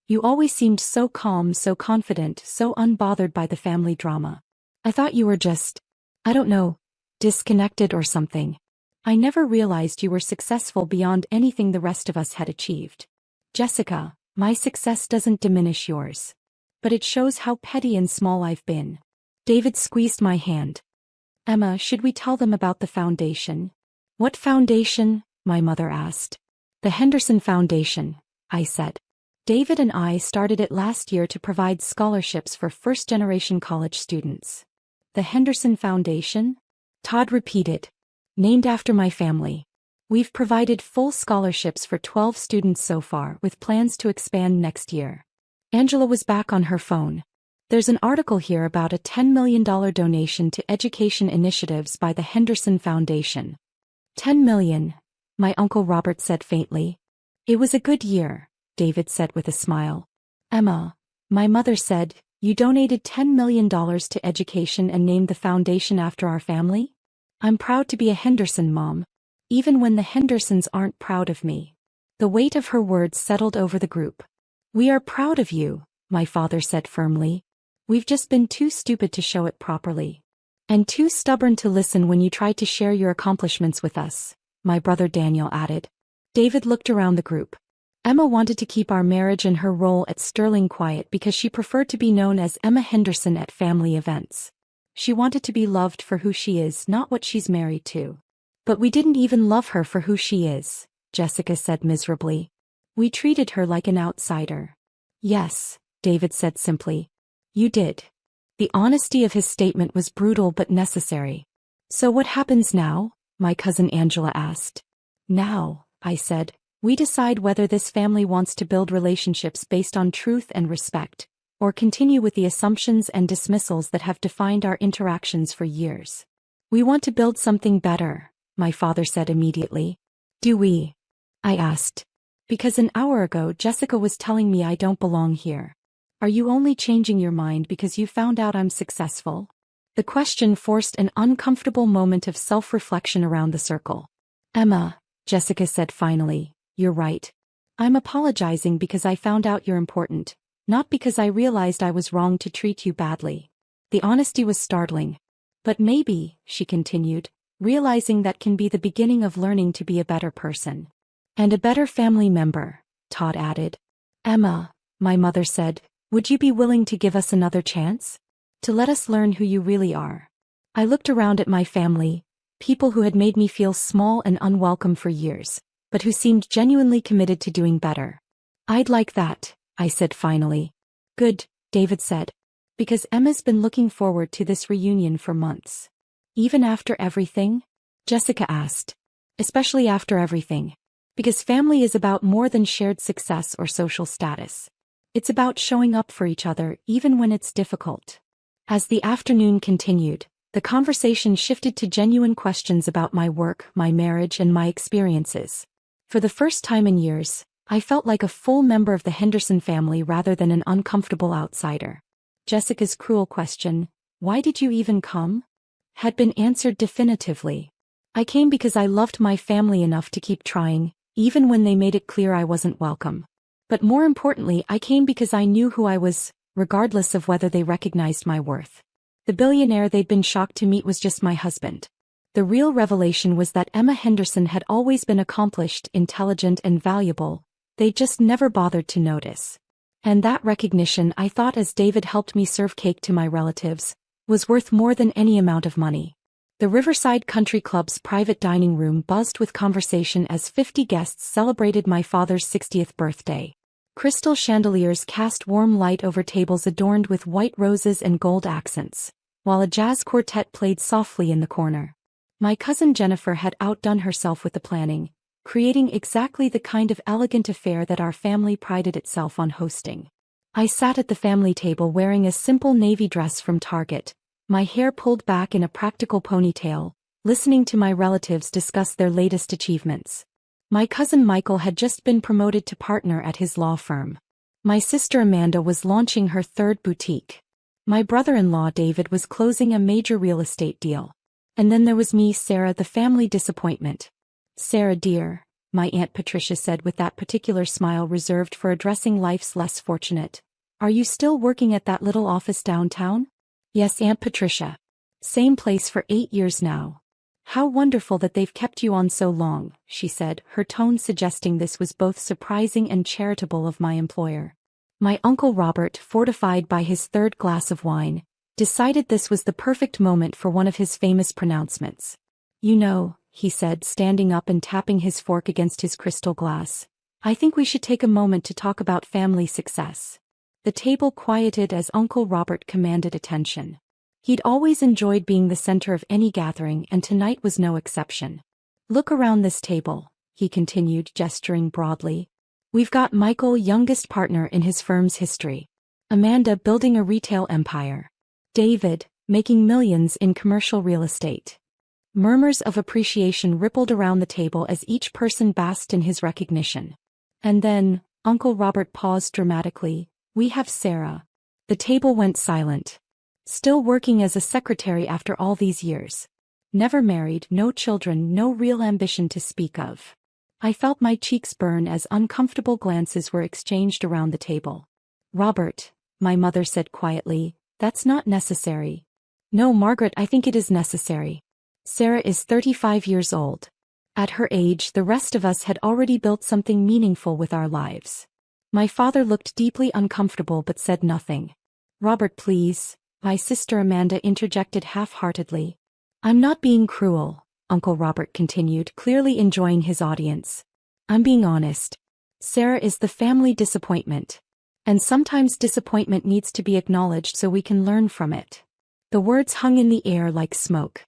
You always seemed so calm, so confident, so unbothered by the family drama. I thought you were just, I don't know, disconnected or something. I never realized you were successful beyond anything the rest of us had achieved. Jessica, my success doesn't diminish yours. But it shows how petty and small I've been. David squeezed my hand. Emma, should we tell them about the foundation? What foundation? My mother asked. The Henderson Foundation, I said. David and I started it last year to provide scholarships for first-generation college students. The Henderson Foundation? Todd repeated. Named after my family. We've provided full scholarships for 12 students so far, with plans to expand next year. Angela was back on her phone. There's an article here about a $10 million donation to education initiatives by the Henderson Foundation. 10 million, my Uncle Robert said faintly. It was a good year, David said with a smile. Emma, my mother said, you donated $10 million to education and named the foundation after our family? I'm proud to be a Henderson, Mom. Even when the Hendersons aren't proud of me. The weight of her words settled over the group. We are proud of you, my father said firmly. We've just been too stupid to show it properly. And too stubborn to listen when you tried to share your accomplishments with us, my brother Daniel added. David looked around the group. Emma wanted to keep our marriage and her role at Sterling quiet because she preferred to be known as Emma Henderson at family events. She wanted to be loved for who she is, not what she's married to. But we didn't even love her for who she is, Jessica said miserably. We treated her like an outsider. Yes, David said simply. You did. The honesty of his statement was brutal but necessary. So what happens now? My cousin Angela asked. Now, I said, we decide whether this family wants to build relationships based on truth and respect, or continue with the assumptions and dismissals that have defined our interactions for years. We want to build something better, my father said immediately. Do we? I asked. Because an hour ago Jessica was telling me I don't belong here. Are you only changing your mind because you found out I'm successful? The question forced an uncomfortable moment of self-reflection around the circle. Emma, Jessica said finally, you're right. I'm apologizing because I found out you're important, not because I realized I was wrong to treat you badly. The honesty was startling. But maybe, she continued, realizing that can be the beginning of learning to be a better person. And a better family member, Todd added. Emma, my mother said, would you be willing to give us another chance? To let us learn who you really are. I looked around at my family, people who had made me feel small and unwelcome for years, but who seemed genuinely committed to doing better. I'd like that, I said finally. Good, David said. Because Emma's been looking forward to this reunion for months. Even after everything? Jessica asked. Especially after everything. Because family is about more than shared success or social status. It's about showing up for each other even when it's difficult. As the afternoon continued, the conversation shifted to genuine questions about my work, my marriage, and my experiences. For the first time in years, I felt like a full member of the Henderson family rather than an uncomfortable outsider. Jessica's cruel question, why did you even come? Had been answered definitively. I came because I loved my family enough to keep trying, even when they made it clear I wasn't welcome. But more importantly, I came because I knew who I was, regardless of whether they recognized my worth. The billionaire they'd been shocked to meet was just my husband. The real revelation was that Emma Henderson had always been accomplished, intelligent, and valuable. They'd just never bothered to notice. And that recognition, I thought as David helped me serve cake to my relatives, was worth more than any amount of money. The Riverside Country Club's private dining room buzzed with conversation as 50 guests celebrated my father's 60th birthday. Crystal chandeliers cast warm light over tables adorned with white roses and gold accents, while a jazz quartet played softly in the corner. My cousin Jennifer had outdone herself with the planning, creating exactly the kind of elegant affair that our family prided itself on hosting. I sat at the family table wearing a simple navy dress from Target, my hair pulled back in a practical ponytail, listening to my relatives discuss their latest achievements. My cousin Michael had just been promoted to partner at his law firm. My sister Amanda was launching her third boutique. My brother-in-law David was closing a major real estate deal. And then there was me, Sarah, the family disappointment. Sarah dear, my Aunt Patricia said with that particular smile reserved for addressing life's less fortunate. Are you still working at that little office downtown? Yes, Aunt Patricia. Same place for 8 years now. How wonderful that they've kept you on so long, she said, her tone suggesting this was both surprising and charitable of my employer. My Uncle Robert, fortified by his third glass of wine, decided this was the perfect moment for one of his famous pronouncements. You know, he said, standing up and tapping his fork against his crystal glass, I think we should take a moment to talk about family success. The table quieted as Uncle Robert commanded attention. He'd always enjoyed being the center of any gathering, and tonight was no exception. Look around this table, he continued, gesturing broadly. We've got Michael, youngest partner in his firm's history. Amanda, building a retail empire. David, making millions in commercial real estate. Murmurs of appreciation rippled around the table as each person basked in his recognition. And then, Uncle Robert paused dramatically. We have Sarah. The table went silent. Still working as a secretary after all these years. Never married, no children, no real ambition to speak of. I felt my cheeks burn as uncomfortable glances were exchanged around the table. Robert, my mother said quietly, that's not necessary. No, Margaret, I think it is necessary. Sarah is 35 years old. At her age, the rest of us had already built something meaningful with our lives. My father looked deeply uncomfortable but said nothing. Robert, please. My sister Amanda interjected half-heartedly. I'm not being cruel, Uncle Robert continued, clearly enjoying his audience. I'm being honest. Sarah is the family disappointment. And sometimes disappointment needs to be acknowledged so we can learn from it. The words hung in the air like smoke.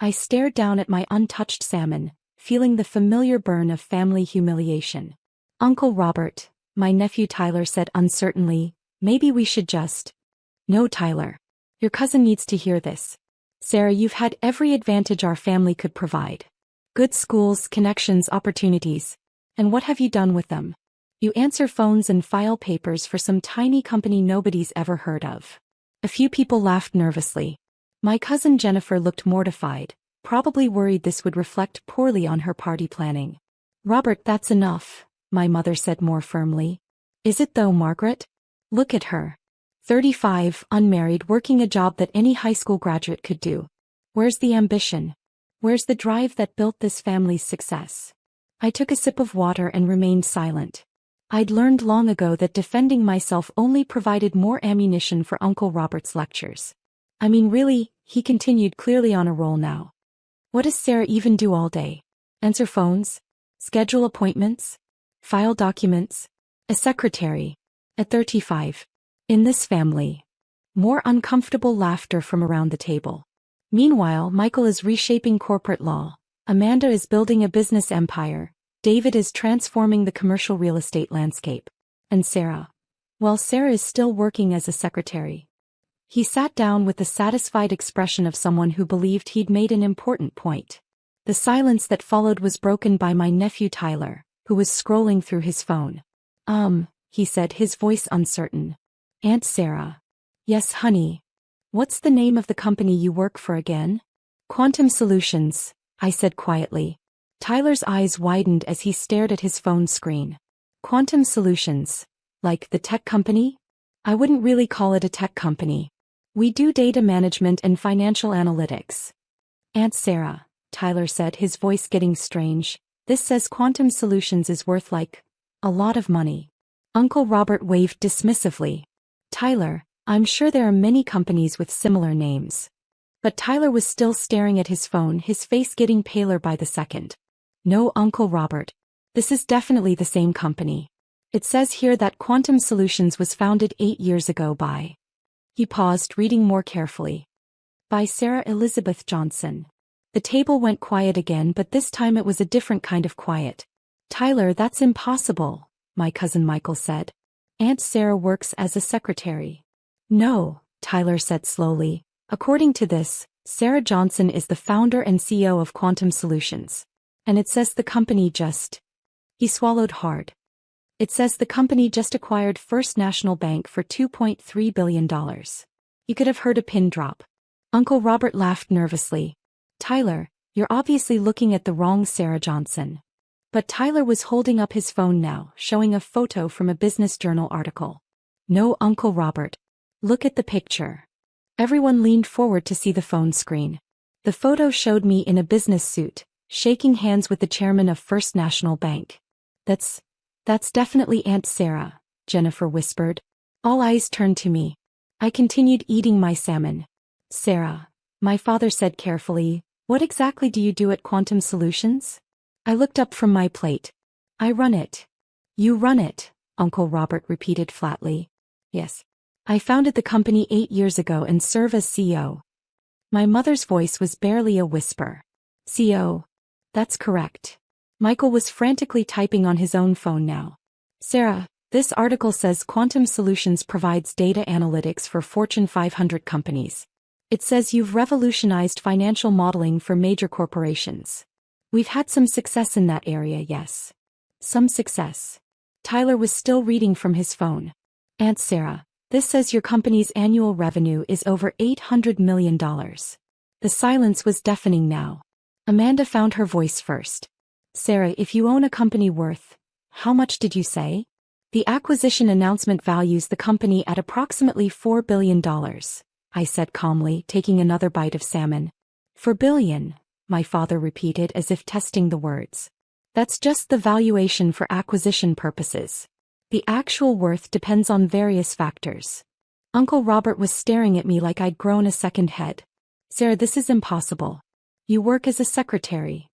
I stared down at my untouched salmon, feeling the familiar burn of family humiliation. Uncle Robert, my nephew Tyler said uncertainly, maybe we should just... No, Tyler. Your cousin needs to hear this. Sarah, you've had every advantage our family could provide. Good schools, connections, opportunities. And what have you done with them? You answer phones and file papers for some tiny company nobody's ever heard of. A few people laughed nervously. My cousin Jennifer looked mortified, probably worried this would reflect poorly on her party planning. Robert, that's enough, my mother said more firmly. Is it though, Margaret? Look at her. 35, unmarried, working a job that any high school graduate could do. Where's the ambition? Where's the drive that built this family's success? I took a sip of water and remained silent. I'd learned long ago that defending myself only provided more ammunition for Uncle Robert's lectures. I mean, really, he continued, clearly on a roll now. What does Sarah even do all day? Answer phones? Schedule appointments? File documents? A secretary. At 35. In this family. More uncomfortable laughter from around the table. Meanwhile, Michael is reshaping corporate law. Amanda is building a business empire. David is transforming the commercial real estate landscape. And Sarah? Well, Sarah is still working as a secretary. He sat down with the satisfied expression of someone who believed he'd made an important point. The silence that followed was broken by my nephew Tyler, who was scrolling through his phone. He said, his voice uncertain. Aunt Sarah. Yes, honey. What's the name of the company you work for again? Quantum Solutions, I said quietly. Tyler's eyes widened as he stared at his phone screen. Quantum Solutions. Like the tech company? I wouldn't really call it a tech company. We do data management and financial analytics. Aunt Sarah, Tyler said, his voice getting strange. This says Quantum Solutions is worth like a lot of money. Uncle Robert waved dismissively. Tyler, I'm sure there are many companies with similar names. But Tyler was still staring at his phone, his face getting paler by the second. No, Uncle Robert. This is definitely the same company. It says here that Quantum Solutions was founded 8 years ago by... He paused, reading more carefully. By Sarah Elizabeth Johnson. The table went quiet again, but this time it was a different kind of quiet. Tyler, that's impossible, my cousin Michael said. Aunt Sarah works as a secretary. No, Tyler said slowly. According to this, Sarah Johnson is the founder and CEO of Quantum Solutions. And it says the company just... He swallowed hard. It says the company just acquired First National Bank for $2.3 billion. You could have heard a pin drop. Uncle Robert laughed nervously. Tyler, you're obviously looking at the wrong Sarah Johnson. But Tyler was holding up his phone now, showing a photo from a Business Journal article. No, Uncle Robert. Look at the picture. Everyone leaned forward to see the phone screen. The photo showed me in a business suit, shaking hands with the chairman of First National Bank. That's definitely Aunt Sarah, Jennifer whispered. All eyes turned to me. I continued eating my salmon. Sarah, my father said carefully, what exactly do you do at Quantum Solutions? I looked up from my plate. I run it. You run it, Uncle Robert repeated flatly. Yes. I founded the company 8 years ago and serve as CEO. My mother's voice was barely a whisper. CEO. That's correct. Michael was frantically typing on his own phone now. Sarah, this article says Quantum Solutions provides data analytics for Fortune 500 companies. It says you've revolutionized financial modeling for major corporations. We've had some success in that area, yes. Some success. Tyler was still reading from his phone. Aunt Sarah, this says your company's annual revenue is over $800 million. The silence was deafening now. Amanda found her voice first. Sarah, if you own a company worth, how much did you say? The acquisition announcement values the company at approximately $4 billion, I said calmly, taking another bite of salmon. $4 billion, my father repeated as if testing the words. That's just the valuation for acquisition purposes. The actual worth depends on various factors. Uncle Robert was staring at me like I'd grown a second head. Sarah, this is impossible. You work as a secretary.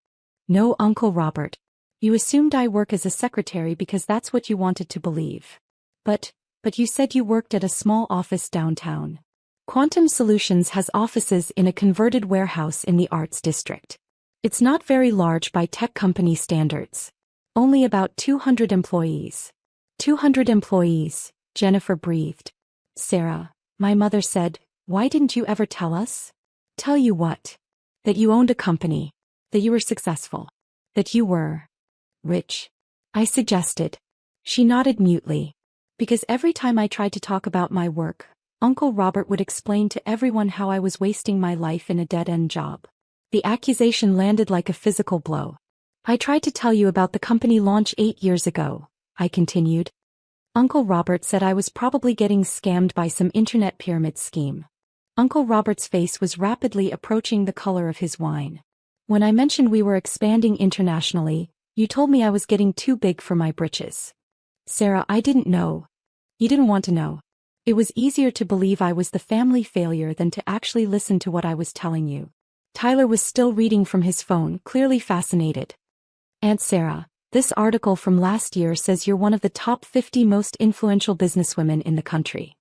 No, Uncle Robert. You assumed I work as a secretary because that's what you wanted to believe. But you said you worked at a small office downtown. Quantum Solutions has offices in a converted warehouse in the Arts District. It's not very large by tech company standards. Only about 200 employees. 200 employees, Jennifer breathed. Sarah, my mother said, why didn't you ever tell us? Tell you what? That you owned a company. That you were successful. That you were rich. I suggested. She nodded mutely. Because every time I tried to talk about my work, Uncle Robert would explain to everyone how I was wasting my life in a dead-end job. The accusation landed like a physical blow. I tried to tell you about the company launch 8 years ago, I continued. Uncle Robert said I was probably getting scammed by some internet pyramid scheme. Uncle Robert's face was rapidly approaching the color of his wine. When I mentioned we were expanding internationally, you told me I was getting too big for my britches. Sarah, I didn't know. You didn't want to know. It was easier to believe I was the family failure than to actually listen to what I was telling you. Tyler was still reading from his phone, clearly fascinated. Aunt Sarah, this article from last year says you're one of the top 50 most influential businesswomen in the country.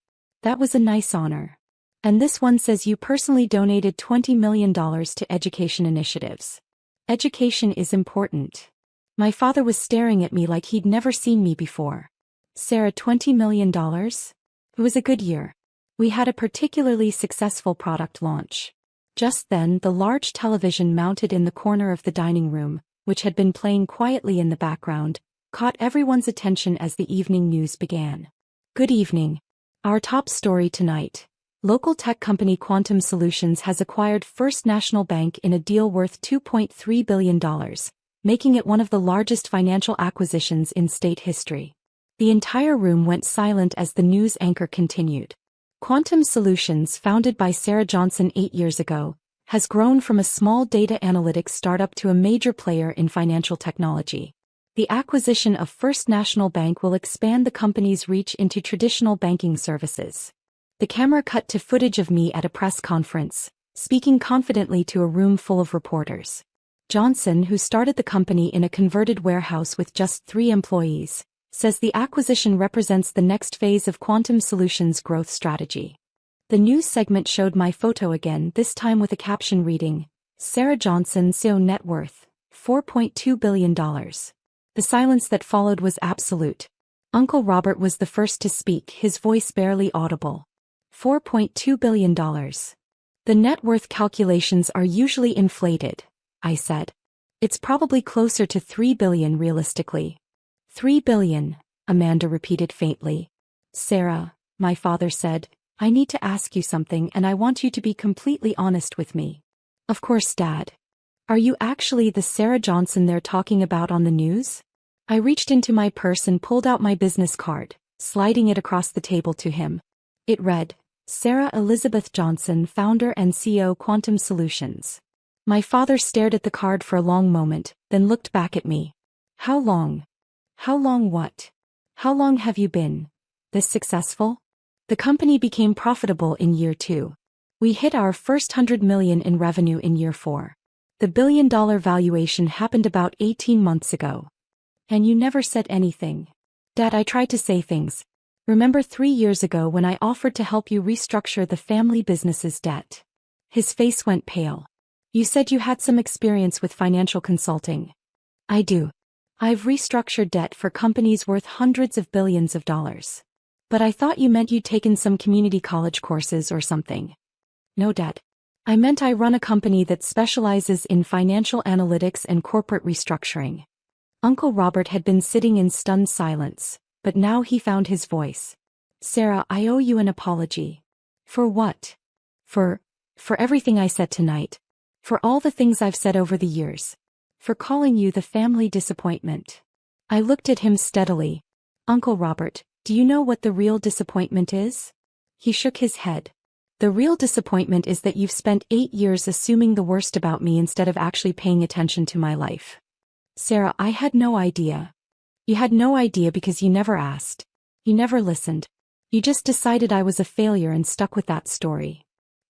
That was a nice honor. And this one says you personally donated $20 million to education initiatives. Education is important. My father was staring at me like he'd never seen me before. Sarah, $20 million? It was a good year. We had a particularly successful product launch. Just then, the large television mounted in the corner of the dining room, which had been playing quietly in the background, caught everyone's attention as the evening news began. Good evening. Our top story tonight. Local tech company Quantum Solutions has acquired First National Bank in a deal worth $2.3 billion, making it one of the largest financial acquisitions in state history. The entire room went silent as the news anchor continued. Quantum Solutions, founded by Sarah Johnson 8 years ago, has grown from a small data analytics startup to a major player in financial technology. The acquisition of First National Bank will expand the company's reach into traditional banking services. The camera cut to footage of me at a press conference, speaking confidently to a room full of reporters. Johnson, who started the company in a converted warehouse with just 3 employees, says the acquisition represents the next phase of Quantum Solutions' growth strategy. The news segment showed my photo again, this time with a caption reading, Sarah Johnson CEO net worth, $4.2 billion. The silence that followed was absolute. Uncle Robert was the first to speak, his voice barely audible. $4.2 billion. The net worth calculations are usually inflated, I said. It's probably closer to 3 billion realistically. 3 billion, Amanda repeated faintly. Sarah, my father said, I need to ask you something and I want you to be completely honest with me. Of course, Dad. Are you actually the Sarah Johnson they're talking about on the news? I reached into my purse and pulled out my business card, sliding it across the table to him. It read, Sarah Elizabeth Johnson, founder and CEO Quantum Solutions. My father stared at the card for a long moment, then looked back at me. How long? How long what? How long have you been this successful? The company became profitable in year 2. We hit our first 100 million in revenue in year 4. The billion-dollar valuation happened about 18 months ago. And you never said anything. Dad, I tried to say things. Remember 3 years ago when I offered to help you restructure the family business's debt? His face went pale. You said you had some experience with financial consulting. I do. I've restructured debt for companies worth hundreds of billions of dollars. But I thought you meant you'd taken some community college courses or something. No, Dad. I meant I run a company that specializes in financial analytics and corporate restructuring. Uncle Robert had been sitting in stunned silence, but now he found his voice. Sarah, I owe you an apology. For what? For everything I said tonight. For all the things I've said over the years. For calling you the family disappointment. I looked at him steadily. Uncle Robert, do you know what the real disappointment is? He shook his head. The real disappointment is that you've spent 8 years assuming the worst about me instead of actually paying attention to my life. Sarah, I had no idea. You had no idea because you never asked. You never listened. You just decided I was a failure and stuck with that story.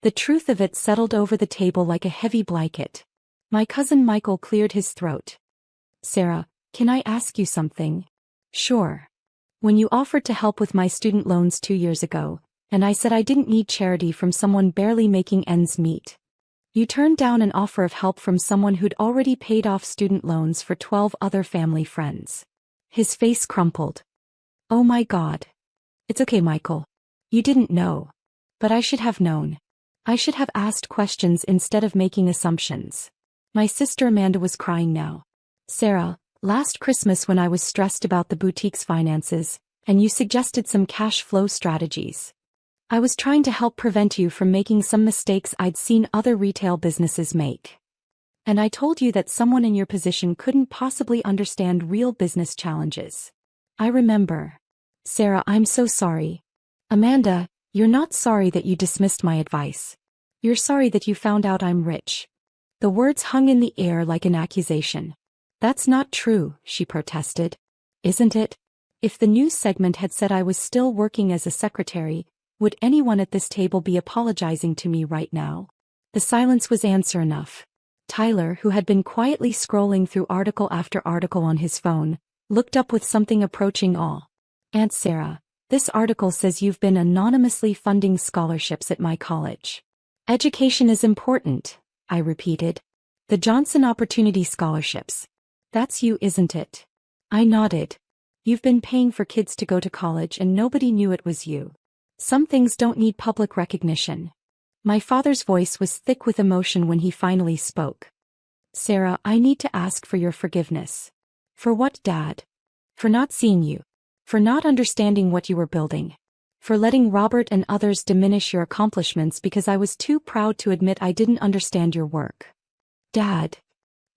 The truth of it settled over the table like a heavy blanket. My cousin Michael cleared his throat. Sarah, can I ask you something? Sure. When you offered to help with my student loans 2 years ago, and I said I didn't need charity from someone barely making ends meet. You turned down an offer of help from someone who'd already paid off student loans for 12 other family friends. His face crumpled. Oh my God. It's okay, Michael. You didn't know. But I should have known. I should have asked questions instead of making assumptions. My sister Amanda was crying now. Sarah, last Christmas when I was stressed about the boutique's finances, and you suggested some cash flow strategies. I was trying to help prevent you from making some mistakes I'd seen other retail businesses make. And I told you that someone in your position couldn't possibly understand real business challenges. I remember. Sarah, I'm so sorry. Amanda, you're not sorry that you dismissed my advice. You're sorry that you found out I'm rich. The words hung in the air like an accusation. That's not true, she protested. Isn't it? If the news segment had said I was still working as a secretary, would anyone at this table be apologizing to me right now? The silence was answer enough. Tyler, who had been quietly scrolling through article after article on his phone, looked up with something approaching awe. Aunt Sarah, this article says you've been anonymously funding scholarships at my college. Education is important, I repeated. The Johnson Opportunity Scholarships. That's you, isn't it? I nodded. You've been paying for kids to go to college and nobody knew it was you. Some things don't need public recognition. My father's voice was thick with emotion when he finally spoke. Sarah, I need to ask for your forgiveness. For what, Dad? For not seeing you. For not understanding what you were building. For letting Robert and others diminish your accomplishments because I was too proud to admit I didn't understand your work. Dad.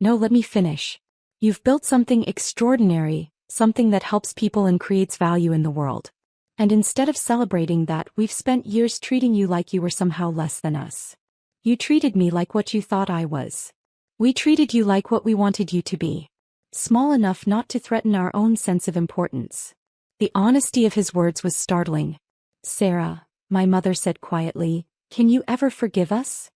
No, let me finish. You've built something extraordinary, something that helps people and creates value in the world. And instead of celebrating that, we've spent years treating you like you were somehow less than us. You treated me like what you thought I was. We treated you like what we wanted you to be. Small enough not to threaten our own sense of importance. The honesty of his words was startling. Sarah, my mother said quietly, can you ever forgive us?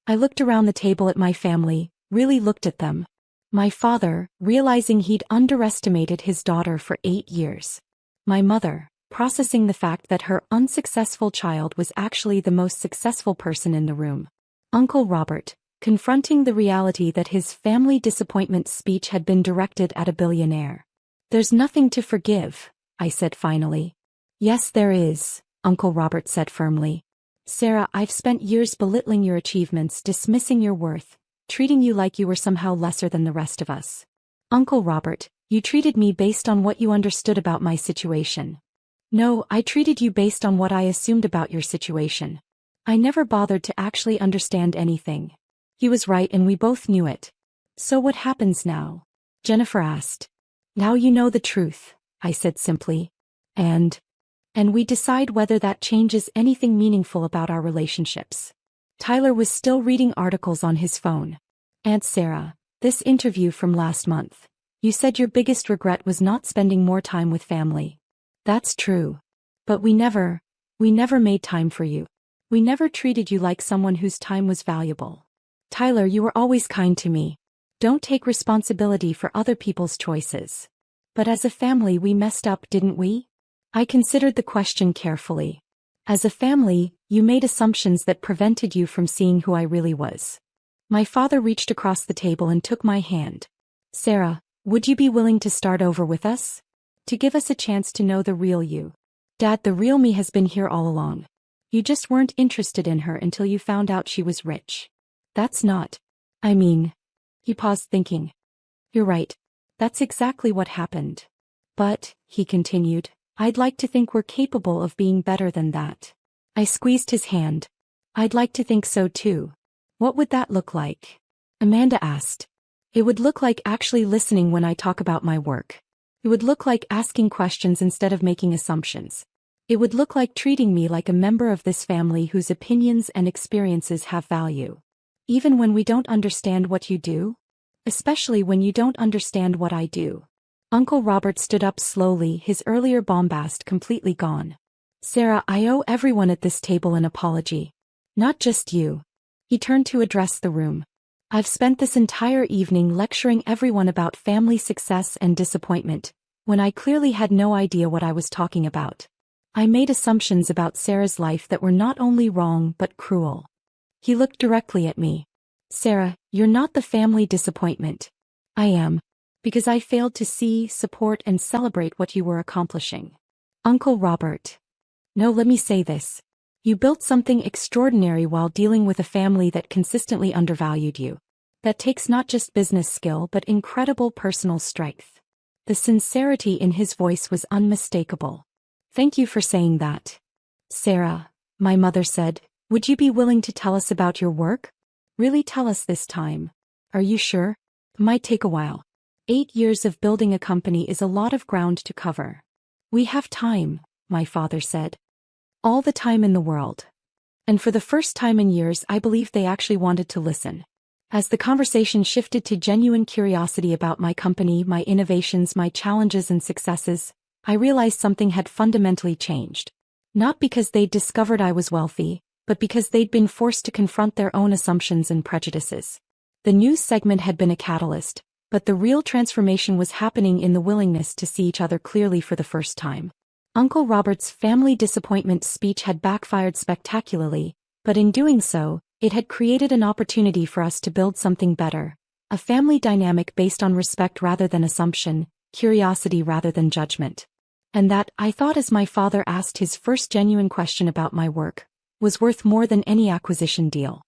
I looked around the table at my family, really looked at them. My father, realizing he'd underestimated his daughter for 8 years. My mother, processing the fact that her unsuccessful child was actually the most successful person in the room. Uncle Robert, confronting the reality that his family disappointment speech had been directed at a billionaire. There's nothing to forgive, I said finally. Yes, there is, Uncle Robert said firmly. Sarah, I've spent years belittling your achievements, dismissing your worth, treating you like you were somehow lesser than the rest of us. Uncle Robert, you treated me based on what you understood about my situation. No, I treated you based on what I assumed about your situation. I never bothered to actually understand anything. He was right and we both knew it. So what happens now? Jennifer asked. Now you know the truth, I said simply. And we decide whether that changes anything meaningful about our relationships. Tyler was still reading articles on his phone. Aunt Sarah, this interview from last month. You said your biggest regret was not spending more time with family. That's true. But we never made time for you. We never treated you like someone whose time was valuable. Tyler, you were always kind to me. Don't take responsibility for other people's choices. But as a family we messed up, didn't we? I considered the question carefully. As a family, you made assumptions that prevented you from seeing who I really was. My father reached across the table and took my hand. Sarah, would you be willing to start over with us? To give us a chance to know the real you. Dad, the real me has been here all along. You just weren't interested in her until you found out she was rich. That's not. I mean. He paused thinking. You're right. That's exactly what happened. But, he continued, I'd like to think we're capable of being better than that. I squeezed his hand. I'd like to think so too. What would that look like? Amanda asked. It would look like actually listening when I talk about my work. It would look like asking questions instead of making assumptions. It would look like treating me like a member of this family whose opinions and experiences have value. Even when we don't understand what you do? Especially when you don't understand what I do. Uncle Robert stood up slowly, his earlier bombast completely gone. Sarah, I owe everyone at this table an apology. Not just you. He turned to address the room. I've spent this entire evening lecturing everyone about family success and disappointment, when I clearly had no idea what I was talking about. I made assumptions about Sarah's life that were not only wrong but cruel. He looked directly at me. Sarah, you're not the family disappointment. I am. Because I failed to see, support and celebrate what you were accomplishing. Uncle Robert. No, let me say this. You built something extraordinary while dealing with a family that consistently undervalued you. That takes not just business skill but incredible personal strength. The sincerity in his voice was unmistakable. Thank you for saying that. Sarah, my mother said, would you be willing to tell us about your work? Really tell us this time. Are you sure? Might take a while. 8 years of building a company is a lot of ground to cover. We have time, my father said. All the time in the world. And for the first time in years I believed they actually wanted to listen. As the conversation shifted to genuine curiosity about my company, my innovations, my challenges and successes, I realized something had fundamentally changed. Not because they'd discovered I was wealthy, but because they'd been forced to confront their own assumptions and prejudices. The news segment had been a catalyst, but the real transformation was happening in the willingness to see each other clearly for the first time. Uncle Robert's family disappointment speech had backfired spectacularly, but in doing so, it had created an opportunity for us to build something better, a family dynamic based on respect rather than assumption, curiosity rather than judgment. And that, I thought as my father asked his first genuine question about my work, was worth more than any acquisition deal.